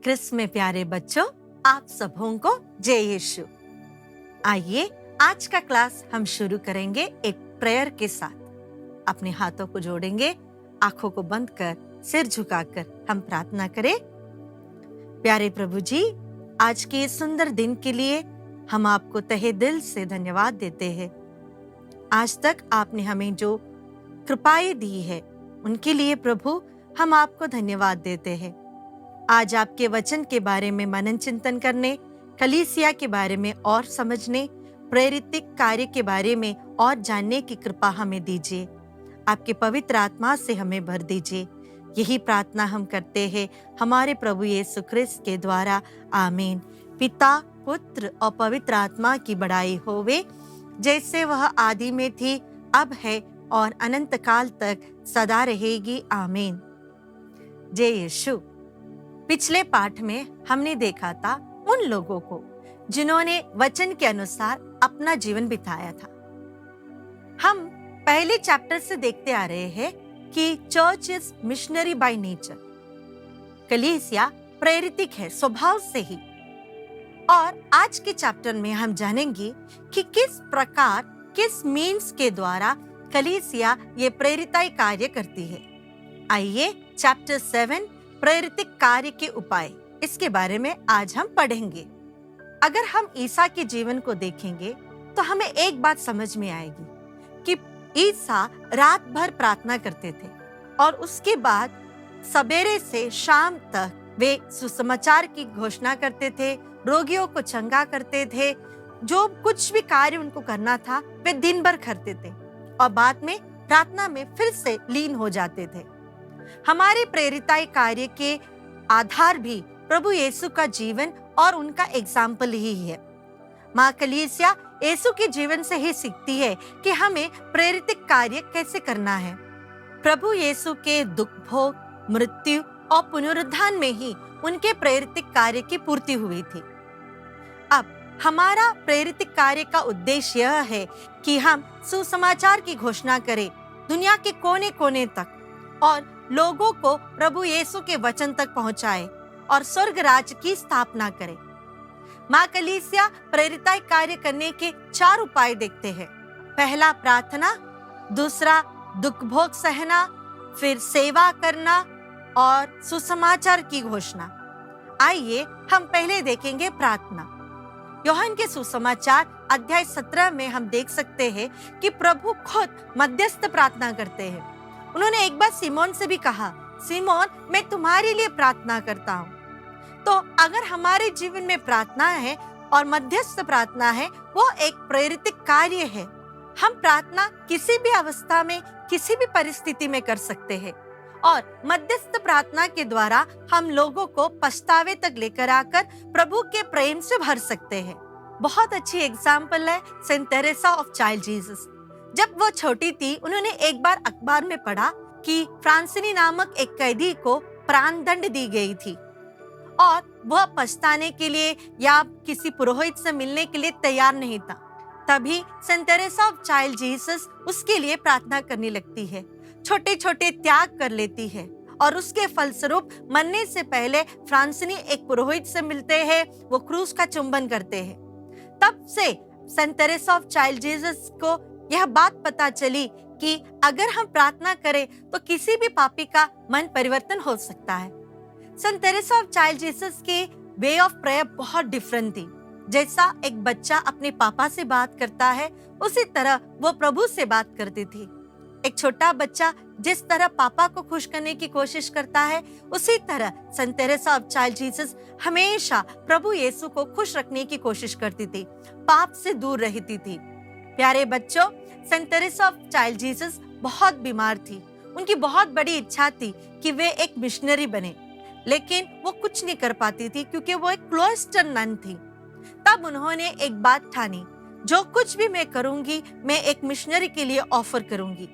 Chris में प्यारे बच्चों, आप सबों को जय यीशु। आइए आज का क्लास हम शुरू करेंगे एक प्रेयर के साथ। अपने हाथों को जोड़ेंगे, आंखों को बंद कर, सिर झुकाकर हम प्रार्थना करें। प्यारे प्रभु जी, आज के इस सुंदर दिन के लिए हम आपको तहे दिल से धन्यवाद देते हैं। आज तक आपने हमें जो कृपाएं दी है उनके लिए प्रभु हम आपको धन्यवाद देते हैं। आज आपके वचन के बारे में मनन चिंतन करने, कलीसिया के बारे में और समझने, प्रेरित कार्य के बारे में और जानने की कृपा हमें दीजिए। आपके पवित्र आत्मा से हमें भर दीजिए। यही प्रार्थना हम करते हैं हमारे प्रभु यीशु क्रिस्त के द्वारा, आमीन। पिता, पुत्र और पवित्र आत्मा की बड़ाई होवे, जैसे वह आदि में थी, अब है और अनंत काल तक सदा रहेगी, आमीन। जय यीशु। पिछले पाठ में हमने देखा था उन लोगों को जिन्होंने वचन के अनुसार अपना जीवन बिताया था। हम पहले चैप्टर से देखते आ रहे हैं कि church is missionary by nature. कलीसिया प्रेरितिक है स्वभाव से ही। और आज के चैप्टर में हम जानेंगे कि किस प्रकार, किस मीन्स के द्वारा कलीसिया ये प्रेरिताई कार्य करती है। आइए चैप्टर 7 प्रेरितिक कार्य के उपाय, इसके बारे में आज हम पढ़ेंगे। अगर हम ईसा के जीवन को देखेंगे तो हमें एक बात समझ में आएगी कि ईसा रात भर प्रार्थना करते थे और उसके बाद सवेरे से शाम तक वे सुसमाचार की घोषणा करते थे, रोगियों को चंगा करते थे। जो कुछ भी कार्य उनको करना था वे दिन भर करते थे और बाद में प्रार्थना में फिर से लीन हो जाते थे। हमारे प्रेरिताई कार्य के आधार भी प्रभु यीशु का जीवन और उनका एग्जाम्पल ही है। माँ कलीसिया यीशु के जीवन से ही सीखती है कि हमें प्रेरितिक कार्य कैसे करना है। प्रभु यीशु के दुख भोग, मृत्यु और पुनरुत्थान में ही उनके प्रेरितिक कार्य की पूर्ति हुई थी। अब हमारा प्रेरितिक कार्य का उद्देश्य यह है कि हम सुसमाचार की घोषणा करें दुनिया के कोने कोने तक और लोगों को प्रभु यीशु के वचन तक पहुंचाए और स्वर्ग राज्य की स्थापना करें। माँ कलीसिया प्रेरिताई कार्य करने के 4 उपाय देखते हैं। पहला प्रार्थना, दूसरा दुख भोग सहना, फिर सेवा करना और सुसमाचार की घोषणा। आइए हम पहले देखेंगे प्रार्थना। यूहन्ना के सुसमाचार अध्याय 17 में हम देख सकते हैं कि प्रभु खुद मध्यस्थ प्रार्थना करते हैं। उन्होंने एक बार सिमोन से भी कहा, सिमोन मैं तुम्हारे लिए प्रार्थना करता हूँ। तो अगर हमारे जीवन में प्रार्थना है और मध्यस्थ प्रार्थना है, वो एक प्रेरितिक कार्य है। हम प्रार्थना किसी भी अवस्था में, किसी भी परिस्थिति में कर सकते हैं और मध्यस्थ प्रार्थना के द्वारा हम लोगों को पछतावे तक लेकर आकर प्रभु के प्रेम से भर सकते हैं। बहुत अच्छी एग्जाम्पल है Saint Teresa of Child Jesus. जब वो छोटी थी, उन्होंने एक बार अखबार में पढ़ा कि फ्रांसिनी नामक एक कैदी को प्राण दंड दी गई थी और वह पछताने के लिए या किसी पुरोहित से मिलने के लिए तैयार नहीं था। तभी Saint Teresa of Child Jesus उसके लिए प्रार्थना करने लगती है, छोटे छोटे त्याग कर लेती है और उसके फलस्वरूप मरने से पहले फ्रांसिनी एक पुरोहित से मिलते हैं, वो क्रूस का चुंबन करते हैं। तब से Saint Teresa of Child Jesus को यह बात पता चली कि अगर हम प्रार्थना करें तो किसी भी पापी का मन परिवर्तन हो सकता है। Saint Teresa of Child Jesus की वे ऑफ प्रेयर बहुत डिफरेंट थी। जैसा एक बच्चा अपने पापा से बात करता है, उसी तरह वो प्रभु से बात करती थी। एक छोटा बच्चा जिस तरह पापा को खुश करने की कोशिश करता है, उसी तरह Saint Teresa of Child Jesus हमेशा प्रभु यीशु को खुश रखने की कोशिश करती थी, पाप से दूर रहती थी। प्यारे बच्चों, Saint Teresa of Child Jesus बहुत बीमार थी। उनकी बहुत बड़ी इच्छा थी कि वे एक मिशनरी बने, लेकिन वो कुछ नहीं कर पाती थी क्योंकि वो एक क्लोस्टर नन थी। तब उन्होंने एक बात ठानी, जो कुछ भी मैं करूंगी मैं एक मिशनरी के लिए ऑफर करूंगी।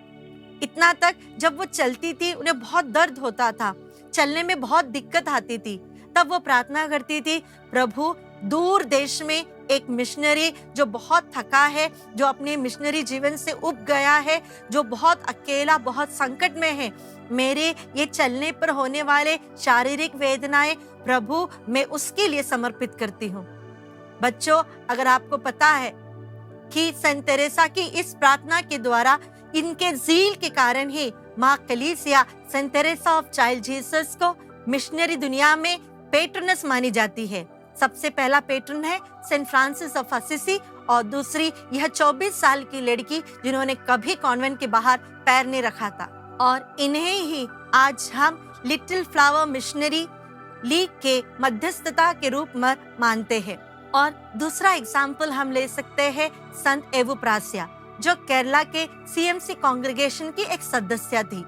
इतना तक जब वो चलती थी उन्हें बहुत दर्द होता था, चलने में बहुत दिक्कत आती थी। तब वो प्रार्थना करती थी, प्रभु दूर देश में एक मिशनरी जो बहुत थका है, जो अपने मिशनरी जीवन से उब गया है, जो बहुत अकेला, बहुत संकट में है, मेरे ये चलने पर होने वाले शारीरिक वेदनाएं प्रभु मैं उसके लिए समर्पित करती हूँ। बच्चों, अगर आपको पता है कि सेंट तेरेसा की इस प्रार्थना के द्वारा, इनके ज़ील के कारण ही माँ कलीसिया Saint Teresa of Child Jesus को मिशनरी दुनिया में पेट्रनस मानी जाती है। सबसे पहला पेट्रन है सेंट फ्रांसिस ऑफ असिसी और दूसरी यह 24 साल की लड़की जिन्होंने कभी कॉन्वेंट के बाहर पैर नहीं रखा था, और इन्हें ही आज हम लिटिल फ्लावर मिशनरी लीग के मध्यस्थता के रूप में मानते हैं। और दूसरा एग्जाम्पल हम ले सकते हैं संत एवुप्रासिया, जो केरला के सीएमसी कांग्रेगेशन की एक सदस्य थी।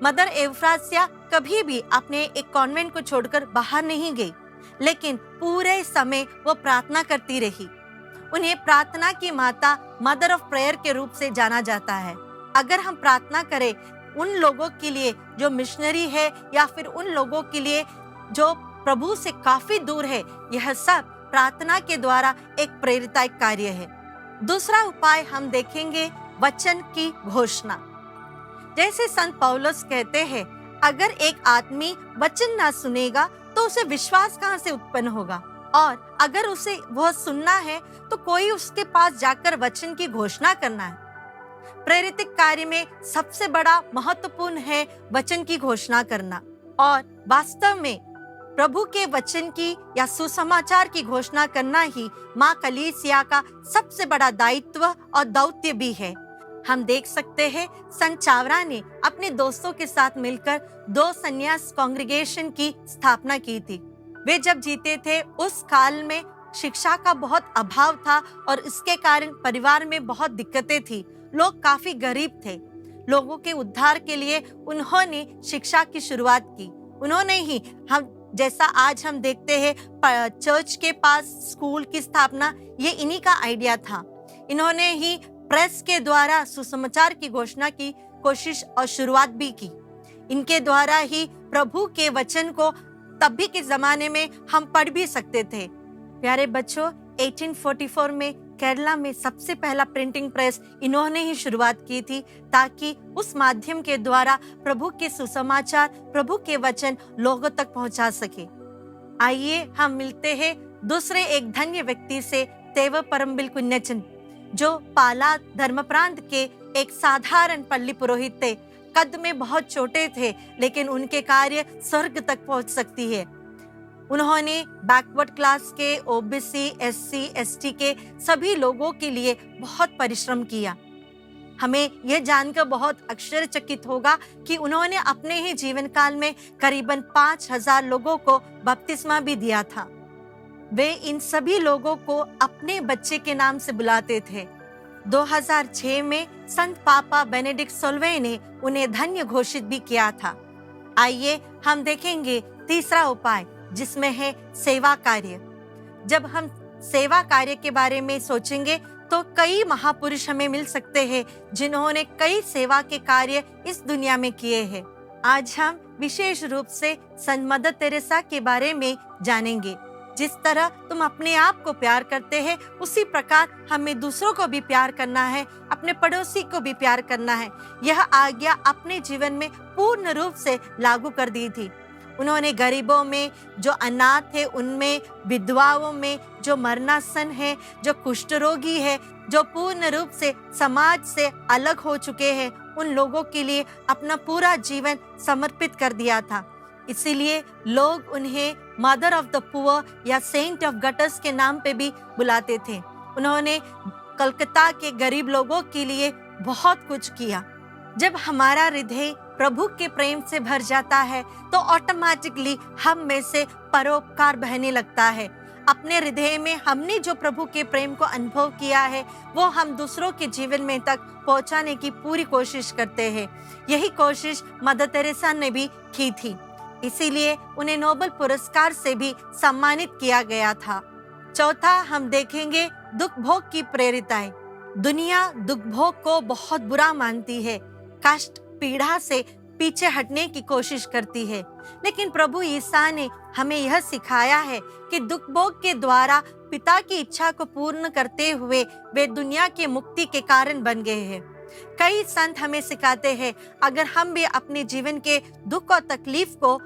मदर एवुप्रासिया कभी भी अपने एक कॉन्वेंट को छोड़कर बाहर नहीं गई, लेकिन पूरे समय वो प्रार्थना करती रही। उन्हें प्रार्थना की माता, मदर ऑफ प्रेयर के रूप से जाना जाता है। अगर हम प्रार्थना करें उन लोगों के लिए जो मिशनरी है, या फिर उन लोगों के लिए जो प्रभु से काफी दूर है, यह सब प्रार्थना के द्वारा एक प्रेरित कार्य है। दूसरा उपाय हम देखेंगे वचन की घोषणा। जैसे संत पौलुस कहते हैं, अगर एक आदमी वचन ना सुनेगा तो उसे विश्वास कहाँ से उत्पन्न होगा, और अगर उसे वह सुनना है तो कोई उसके पास जाकर वचन की घोषणा करना है। प्रेरित कार्य में सबसे बड़ा महत्वपूर्ण है वचन की घोषणा करना, और वास्तव में प्रभु के वचन की या सुसमाचार की घोषणा करना ही माँ कलीसिया का सबसे बड़ा दायित्व और दौत्य भी है। हम देख सकते हैं संत चावरा ने अपने दोस्तों के साथ मिलकर 2 संन्यास कांग्रेगेशन की स्थापना की थी। वे जब जीते थे उस काल में शिक्षा का बहुत अभाव था, और इसके कारण परिवार में बहुत दिक्कतें थी। लोग काफी गरीब थे। लोगों के उद्धार के लिए उन्होंने शिक्षा की शुरुआत की। उन्होंने ही हम जैसा आज हम देखते हैं चर्च के पास स्कूल की स्थापना, ये इन्हीं का आइडिया था। इन्होंने ही प्रेस के द्वारा सुसमाचार की घोषणा की कोशिश और शुरुआत भी की। इनके द्वारा ही प्रभु के वचन को तभी के जमाने में हम पढ़ भी सकते थे। प्यारे बच्चों, 1844 में केरला में सबसे पहला प्रिंटिंग प्रेस इन्होंने ही शुरुआत की थी, ताकि उस माध्यम के द्वारा प्रभु के सुसमाचार, प्रभु के वचन लोगों तक पहुंचा सके। आइए हम मिलते हैं दूसरे एक धन्य व्यक्ति से, तेव परम्बिल कुन्नचन, जो पाला धर्म प्रांत के एक साधारण पल्ली पुरोहित थे। कद में बहुत छोटे थे, लेकिन उनके कार्य स्वर्ग तक पहुंच सकती है। उन्होंने बैकवर्ड क्लास के, ओबीसी, एससी, एसटी के सभी लोगों के लिए बहुत परिश्रम किया। हमें यह जानकर बहुत आश्चर्यचकित होगा कि उन्होंने अपने ही जीवन काल में करीबन 5000 लोगों को बपतिस्मा भी दिया था। वे इन सभी लोगों को अपने बच्चे के नाम से बुलाते थे। 2006 में संत पापा बेनेडिक्ट 16वें ने उन्हें धन्य घोषित भी किया था। आइए हम देखेंगे तीसरा उपाय, जिसमें है सेवा कार्य। जब हम सेवा कार्य के बारे में सोचेंगे तो कई महापुरुष हमें मिल सकते हैं जिन्होंने कई सेवा के कार्य इस दुनिया में किए हैं। आज हम विशेष रूप से संत मदर तेरेसा के बारे में जानेंगे। जिस तरह तुम अपने आप को प्यार करते हैं, उसी प्रकार हमें दूसरों को भी प्यार करना है, अपने पड़ोसी को भी प्यार करना है। यह आज्ञा अपने जीवन में पूर्ण रूप से लागू कर दी थी। उन्होंने गरीबों में, जो अनाथ है उनमें, विधवाओं में, जो मरणासन है, जो कुष्ठ रोगी है, जो पूर्ण रूप से समाज से अलग हो चुके हैं, उन लोगों के लिए अपना पूरा जीवन समर्पित कर दिया था। इसीलिए लोग उन्हें मदर ऑफ द पुअर या सेंट ऑफ गटर्स के नाम पे भी बुलाते थे। उन्होंने कलकत्ता के गरीब लोगों के लिए बहुत कुछ किया। जब हमारा हृदय प्रभु के प्रेम से भर जाता है तो ऑटोमेटिकली हम में से परोपकार बहने लगता है। अपने हृदय में हमने जो प्रभु के प्रेम को अनुभव किया है, वो हम दूसरों के जीवन में तक पहुंचाने की पूरी कोशिश करते हैं। यही कोशिश मदर तेरेसा ने भी की थी, इसीलिए उन्हें नोबेल पुरस्कार से भी सम्मानित किया गया था। चौथा हम देखेंगे दुख भोग की प्रेरिताएं। दुनिया दुख भोग को बहुत बुरा मानती है। कष्ट, पीड़ा से पीछे हटने की कोशिश करती है। लेकिन प्रभु ईसा ने हमें यह सिखाया है कि दुख भोग के द्वारा पिता की इच्छा को पूर्ण करते हुए वे दुनिया के मुक्ति के कारण बन गए हैं। कई संत हमें सिखाते हैं, अगर हम भी अपने जीवन के दुख और तकलीफ को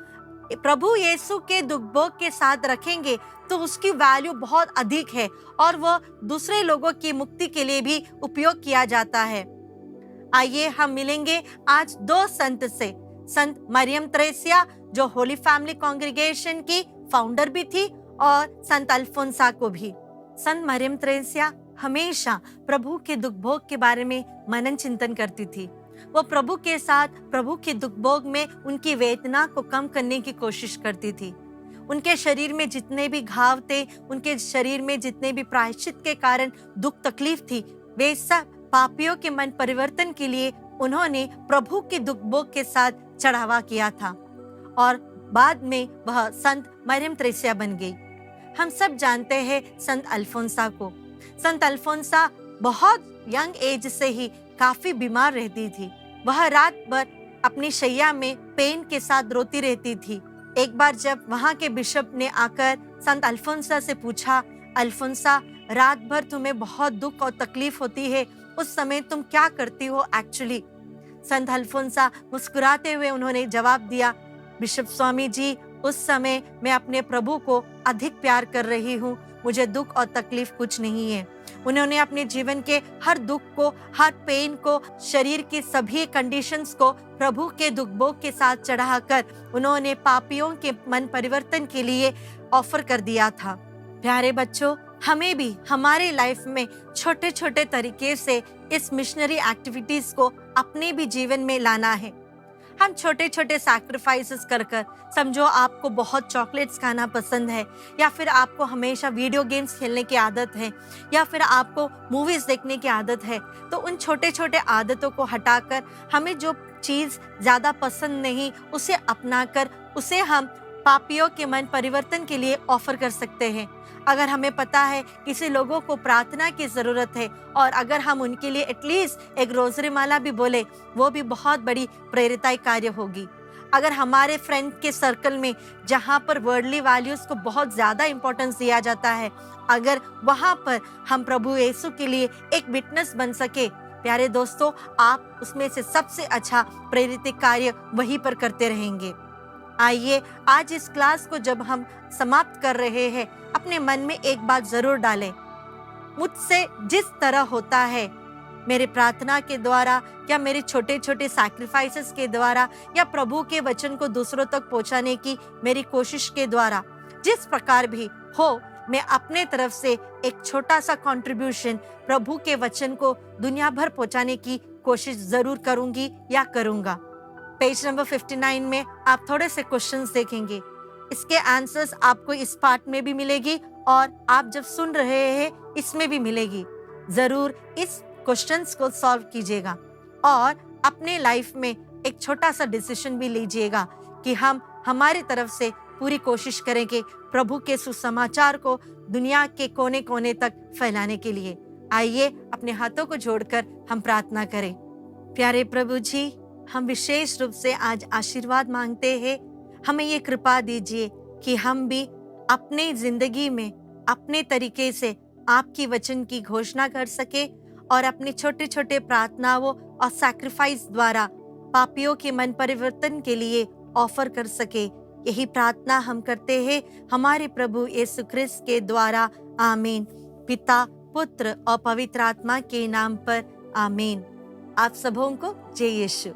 प्रभु यीशु के दुख भोग के साथ रखेंगे तो उसकी वैल्यू बहुत अधिक है और वह दूसरे लोगों की मुक्ति के लिए भी उपयोग किया जाता है। आइए हम मिलेंगे आज दो संत से, संत मरियम त्रेसिया जो होली फैमिली कांग्रेगेशन की फाउंडर भी थी और संत अल्फोंसा को भी। संत मरियम त्रेसिया हमेशा प्रभु के दुख भोग के बारे में मनन चिंतन करती थी। वो प्रभु के साथ प्रभु के दुख भोग में उनकी वेदना को कम करने की कोशिश करती थी। उनके शरीर में जितने भी घाव थे, उनके शरीर में जितने भी प्रायश्चित के कारण दुख तकलीफ थी, वे सब पापियों के मन परिवर्तन के लिए उन्होंने प्रभु के दुख भोग के साथ चढ़ावा किया था और बाद में वह संत मरियम त्रेसिया बन गई। हम सब जानते हैं संत अल्फोंसा को। संत अल्फोंसा बहुत यंग एज से ही काफी बीमार रहती थी। वह रात भर अपनी शैया में पेन के साथ रोती रहती थी। एक बार जब वहां के बिशप ने आकर संत अल्फोंसा से पूछा, अल्फोंसा रात भर तुम्हें बहुत दुख और तकलीफ होती है, उस समय तुम क्या करती हो एक्चुअली? संत अल्फोंसा मुस्कुराते हुए उन्होंने जवाब दिया, बिशप स्वामी जी, उस समय मैं अपने प्रभु को अधिक प्यार कर रही हूँ, मुझे दुख और तकलीफ कुछ नहीं है। उन्होंने अपने जीवन के हर दुख को, हर पेन को, शरीर की सभी कंडीशंस को प्रभु के दुख भोग के साथ चढ़ाकर उन्होंने पापियों के मन परिवर्तन के लिए ऑफर कर दिया था। प्यारे बच्चों, हमें भी हमारे लाइफ में छोटे छोटे तरीके से इस मिशनरी एक्टिविटीज को अपने भी जीवन में लाना है। हम छोटे छोटे सैक्रिफाइसेस कर कर, समझो आपको बहुत चॉकलेट्स खाना पसंद है, या फिर आपको हमेशा वीडियो गेम्स खेलने की आदत है, या फिर आपको मूवीज देखने की आदत है, तो उन छोटे छोटे आदतों को हटाकर हमें जो चीज ज्यादा पसंद नहीं उसे अपनाकर उसे हम पापियों के मन परिवर्तन के लिए ऑफर कर सकते हैं। अगर हमें पता है किसी लोगों को प्रार्थना की जरूरत है और अगर हम उनके लिए एटलीस्ट एक रोजरी माला भी बोले, वो भी बहुत बड़ी प्रेरिताई कार्य होगी। अगर हमारे फ्रेंड के सर्कल में जहाँ पर वर्ल्डली वैल्यूज को बहुत ज्यादा इंपॉर्टेंस दिया जाता है, अगर वहाँ पर हम प्रभु यीशु के लिए एक विटनेस बन सके, प्यारे दोस्तों, आप उसमें से सबसे अच्छा प्रेरित कार्य वहीं पर करते रहेंगे। आइए आज इस क्लास को जब हम समाप्त कर रहे हैं, अपने मन में एक बात जरूर डालें, मुझसे जिस तरह होता है, मेरे प्रार्थना के द्वारा या मेरे छोटे छोटे सैक्रिफाइसेस के द्वारा या प्रभु के वचन को दूसरों तक पहुंचाने की मेरी कोशिश के द्वारा, जिस प्रकार भी हो, मैं अपने तरफ से एक छोटा सा कंट्रीब्यूशन प्रभु के वचन को दुनिया भर पहुंचाने की कोशिश जरूर करूंगी या करूंगा। पेज नंबर 59 में आप थोड़े से क्वेश्चंस देखेंगे। इसके आंसर्स आपको इस पार्ट में भी मिलेगी और आप जब सुन रहे हैं इसमें भी मिलेगी। जरूर इस क्वेश्चंस को सॉल्व कीजिएगा और अपने लाइफ में एक छोटा सा डिसीजन भी लीजिएगा कि हम हमारी तरफ से पूरी कोशिश करेंगे प्रभु के सुसमाचार को दुनिया के कोने कोने तक फैलाने के लिए। आइए अपने हाथों को जोड़कर हम प्रार्थना करें। प्यारे प्रभु जी, हम विशेष रूप से आज आशीर्वाद मांगते हैं। हमें ये कृपा दीजिए कि हम भी अपने जिंदगी में अपने तरीके से आपकी वचन की घोषणा कर सके और अपने छोटे छोटे प्रार्थनाओं और सैक्रिफाइस द्वारा पापियों के मन परिवर्तन के लिए ऑफर कर सके। यही प्रार्थना हम करते हैं हमारे प्रभु यीशु ख्रिस्त के द्वारा। आमीन। पिता, पुत्र और पवित्र आत्मा के नाम पर। आमीन। आप सबों को जय यीशु।